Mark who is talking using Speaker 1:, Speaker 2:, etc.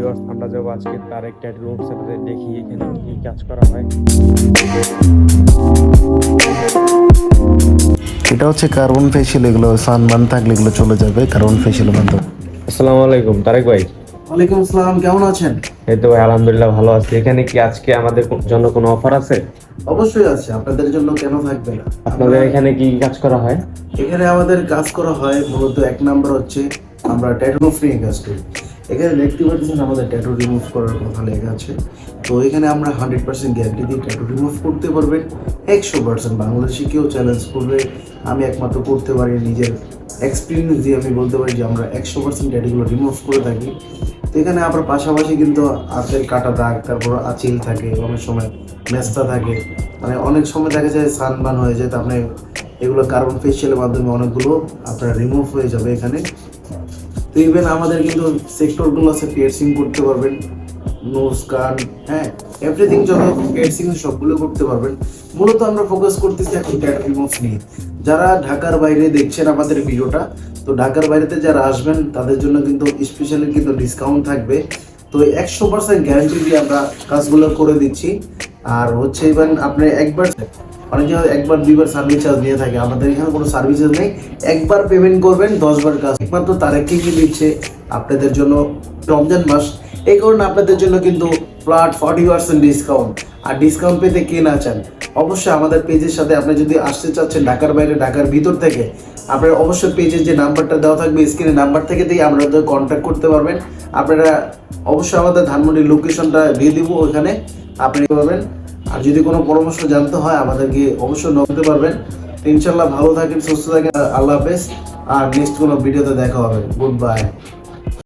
Speaker 1: Viewers, আমরা যাবো আজকে তার একটা রুম সেটাতে দেখি এখানে কি কাজ করা হয়।
Speaker 2: এটা হচ্ছে কার্বন ফেসিয়াল, এগুলো সানবার্ন থাকলে এগুলো চলে যাবে কার্বন ফেসিয়াল মাধ্যমে।
Speaker 1: আসসালামু আলাইকুম তারেক ভাই।
Speaker 3: ওয়ালাইকুম আসসালাম, কেমন আছেন?
Speaker 1: এই তো ভাই আলহামদুলিল্লাহ ভালো আছি। এখানে কি আজকে আমাদের জন্য কোনো অফার আছে?
Speaker 3: অবশ্যই আছে, আপনাদের জন্য কেন থাকবে না।
Speaker 1: আপনাদের এখানে কি কাজ করা হয়?
Speaker 3: এখানে আমাদের কাজ করা হয় মূলত এক নাম্বার হচ্ছে আমরা ট্যাটু ফ্রি কাজ করি। এখানে দেখতে পাচ্ছেন আমাদের ট্যাটু রিমুভ করার কথা লেখা আছে। তো এখানে আমরা 100% গ্যারান্টি দিয়ে ট্যাটু রিমুভ করতে পারবেন। 100% বাংলাদেশি কেউ চ্যালেঞ্জ করবে, আমি একমাত্র করতে পারি। নিজের এক্সপিরিয়েন্স দিয়ে আমি বলতে পারি যে আমরা 100% ট্যাটুগুলো রিমুভ করে থাকি। তো এখানে আবার পাশাপাশি কিন্তু হাতের কাটা দাগ, তারপর আঁচিল থাকে, অনেক সময় মেস্তা থাকে, মানে অনেক সময় দেখা যায় সানবার্ন হয়ে যায়। তো আপনি এগুলো কার্বন ফেসিয়ালের মাধ্যমে অনেকগুলো আপনার রিমুভ হয়ে যাবে এখানে। তো ইভেন আমাদের কিন্তু সেক্টরগুলো আছে, পিয়ার্সিং করতে পারবেন, নোজ কান, হ্যাঁ এভরিথিং, যত পিয়ার্সিং সবগুলো করতে পারবেন। মূলত আমরা ফোকাস করতেছি এখন ট্যাটু রিমুভ নিয়ে। যারা ঢাকার বাইরে দেখছেন আমাদের ভিডিওটা, তো ঢাকার বাইরেতে যারা আসবেন তাদের জন্য কিন্তু স্পেশালি কিন্তু ডিসকাউন্ট থাকবে। তো 100% গ্যারান্টি দিয়ে আমরা কাজগুলো করে দিচ্ছি। আর হচ্ছে ইভেন আপনি একবার, অনেক জায়গায় একবার দুইবার সার্ভিস চার্জ নিয়ে থাকে, আমাদের এখানে কোনো সার্ভিস চার্জ নেই। একবার পেমেন্ট করবেন 10 বার কাজ, একমাত্র তারেককে কি দিচ্ছে আপনাদের জন্য রমজান মাস, এই কারণে আপনাদের জন্য কিন্তু ফ্ল্যাট 40% ডিসকাউন্ট। আর ডিসকাউন্ট পেতে কে না চান, অবশ্যই আমাদের পেজের সাথে আপনি যদি আসতে চাচ্ছেন ঢাকার বাইরে, ঢাকার ভিতর থেকে, আপনারা অবশ্যই পেজের যে নাম্বারটা দেওয়া থাকবে স্ক্রিনে, নাম্বার থেকে দিয়ে আপনাদের কন্ট্যাক্ট করতে পারবেন। আপনারা অবশ্যই আমাদের ধানমন্ডির লোকেশনটা দিয়ে দিব, ওইখানে আপনি পাবেন। আর যদি কোনো পরামর্শ জানতে হয় আমাদেরকে অবশ্যই নক দিতে পারবেন। ইনশাল্লাহ ভালো থাকেন, সুস্থ থাকেন, আল্লাহ হাফেজ। আর নেক্সট কোনো ভিডিওতে দেখা হবে। Good bye.